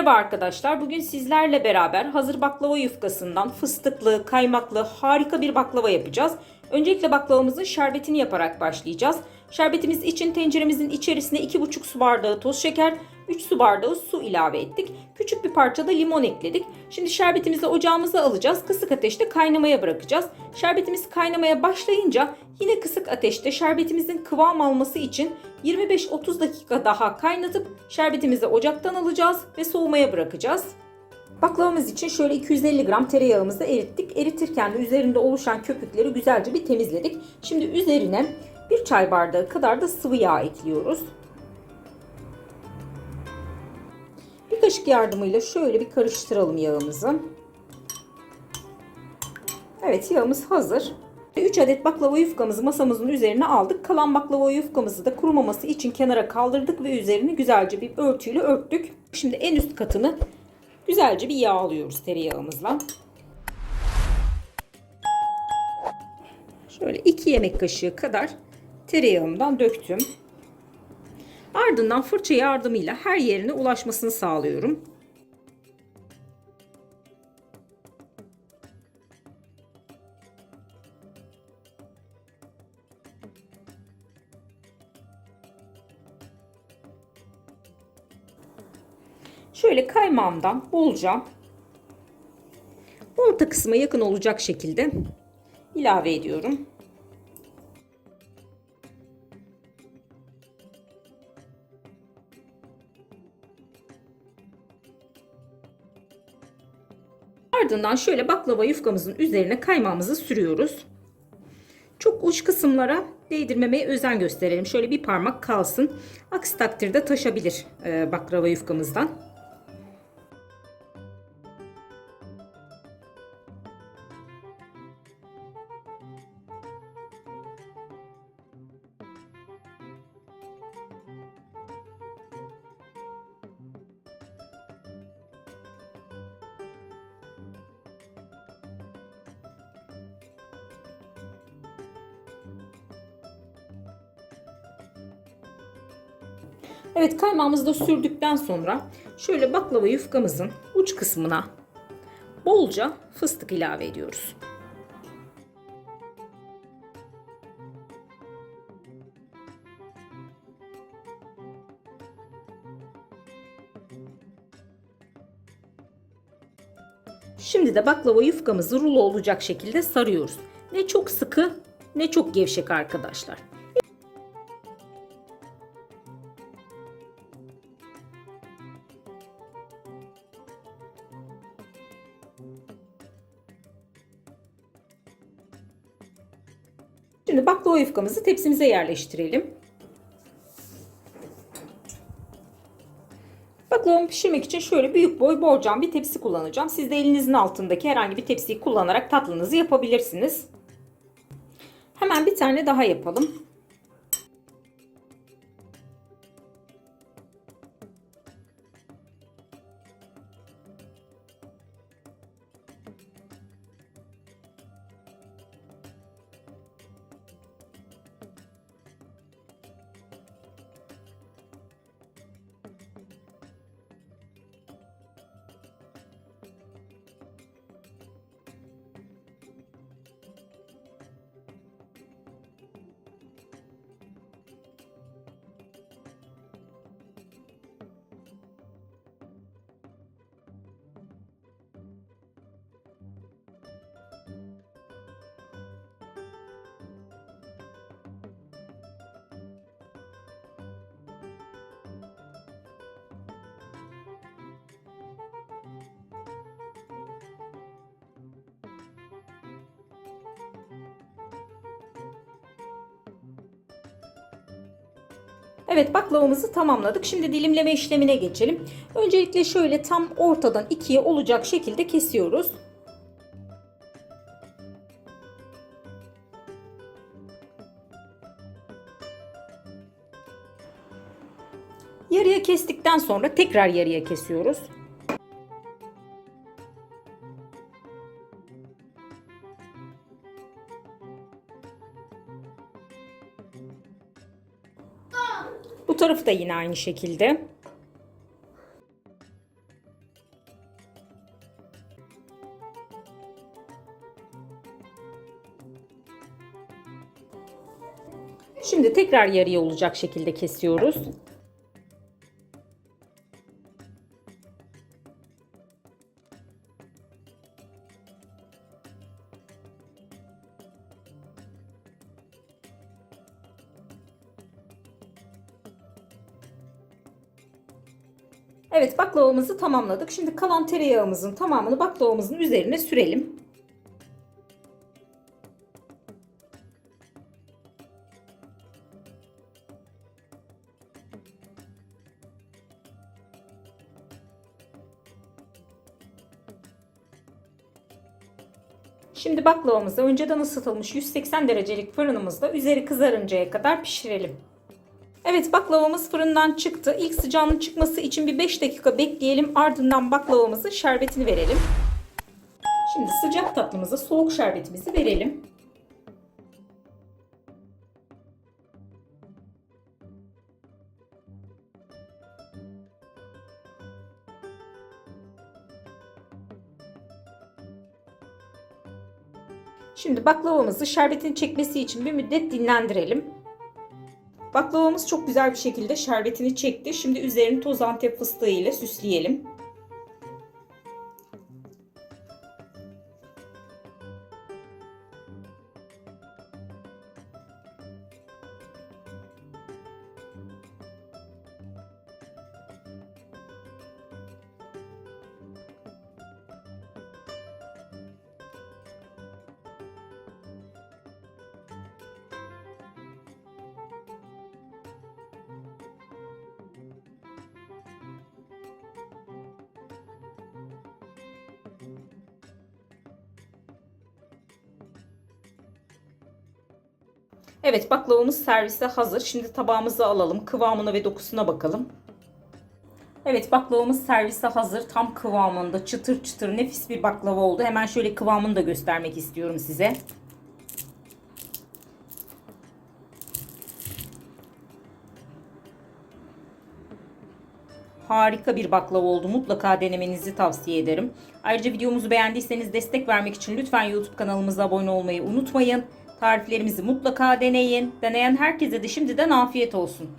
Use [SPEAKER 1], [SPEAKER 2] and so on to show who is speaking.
[SPEAKER 1] Merhaba arkadaşlar. Bugün sizlerle beraber hazır baklava yufkasından fıstıklı, kaymaklı harika bir baklava yapacağız. Öncelikle baklavamızın şerbetini yaparak başlayacağız. Şerbetimiz için tenceremizin içerisine 2,5 su bardağı toz şeker, 3 su bardağı su ilave ettik. Küçük bir parça da limon ekledik. Şimdi şerbetimizi ocağımıza alacağız. Kısık ateşte kaynamaya bırakacağız. Şerbetimiz kaynamaya başlayınca yine kısık ateşte şerbetimizin kıvam alması için 25-30 dakika daha kaynatıp şerbetimizi ocaktan alacağız ve soğumaya bırakacağız. Baklavamız için şöyle 250 gram tereyağımızı erittik. Eritirken de üzerinde oluşan köpükleri güzelce bir temizledik. Şimdi üzerine 1 çay bardağı kadar da sıvı yağ ekliyoruz. Bir kaşık yardımıyla şöyle bir karıştıralım yağımızı. Evet, yağımız hazır. 3 adet baklava yufkamızı masamızın üzerine aldık. Kalan baklava yufkamızı da kurumaması için kenara kaldırdık ve üzerini güzelce bir örtüyle örttük. Şimdi en üst katını güzelce bir yağlıyoruz tereyağımızla. Şöyle 2 yemek kaşığı kadar tereyağımdan döktüm. Ardından fırça yardımıyla her yerine ulaşmasını sağlıyorum. Şöyle kaymağımdan bolca orta kısma yakın olacak şekilde ilave ediyorum. Ardından şöyle baklava yufkamızın üzerine kaymağımızı sürüyoruz. Çok uç kısımlara değdirmemeye özen gösterelim. Şöyle bir parmak kalsın. Aksi takdirde taşabilir baklava yufkamızdan. Evet, kaymağımızı da sürdükten sonra şöyle baklava yufkamızın uç kısmına bolca fıstık ilave ediyoruz. Şimdi de baklava yufkamızı rulo olacak şekilde sarıyoruz. Ne çok sıkı ne çok gevşek arkadaşlar. Şimdi baklava yufkamızı tepsimize yerleştirelim. Baklavamı pişirmek için şöyle büyük boy borcam bir tepsi kullanacağım. Siz de elinizin altındaki herhangi bir tepsiyi kullanarak tatlınızı yapabilirsiniz. Hemen bir tane daha yapalım. Evet, baklavamızı tamamladık. Şimdi dilimleme işlemine geçelim. Öncelikle şöyle tam ortadan ikiye olacak şekilde kesiyoruz. Yarıya kestikten sonra tekrar yarıya kesiyoruz. Bu tarafı da yine aynı şekilde. Şimdi tekrar yarıya olacak şekilde kesiyoruz. Evet, baklavamızı tamamladık. Şimdi kalan tereyağımızın tamamını baklavamızın üzerine sürelim. Şimdi baklavamızı önceden ısıtılmış 180 derecelik fırınımızda üzeri kızarıncaya kadar pişirelim. Evet, baklavamız fırından çıktı. İlk sıcağının çıkması için bir 5 dakika bekleyelim. Ardından baklavamızın şerbetini verelim. Şimdi sıcak tatlımıza soğuk şerbetimizi verelim. Şimdi baklavamızı şerbetini çekmesi için bir müddet dinlendirelim. Baklavamız çok güzel bir şekilde şerbetini çekti. Şimdi üzerini toz Antep fıstığı ile süsleyelim. Evet, baklavamız servise hazır. Şimdi tabağımıza alalım. Kıvamına ve dokusuna bakalım. Evet, baklavamız servise hazır. Tam kıvamında çıtır çıtır nefis bir baklava oldu. Hemen şöyle kıvamını da göstermek istiyorum size. Harika bir baklava oldu. Mutlaka denemenizi tavsiye ederim. Ayrıca videomuzu beğendiyseniz destek vermek için lütfen YouTube kanalımıza abone olmayı unutmayın. Tariflerimizi mutlaka deneyin. Deneyen herkese de şimdiden afiyet olsun.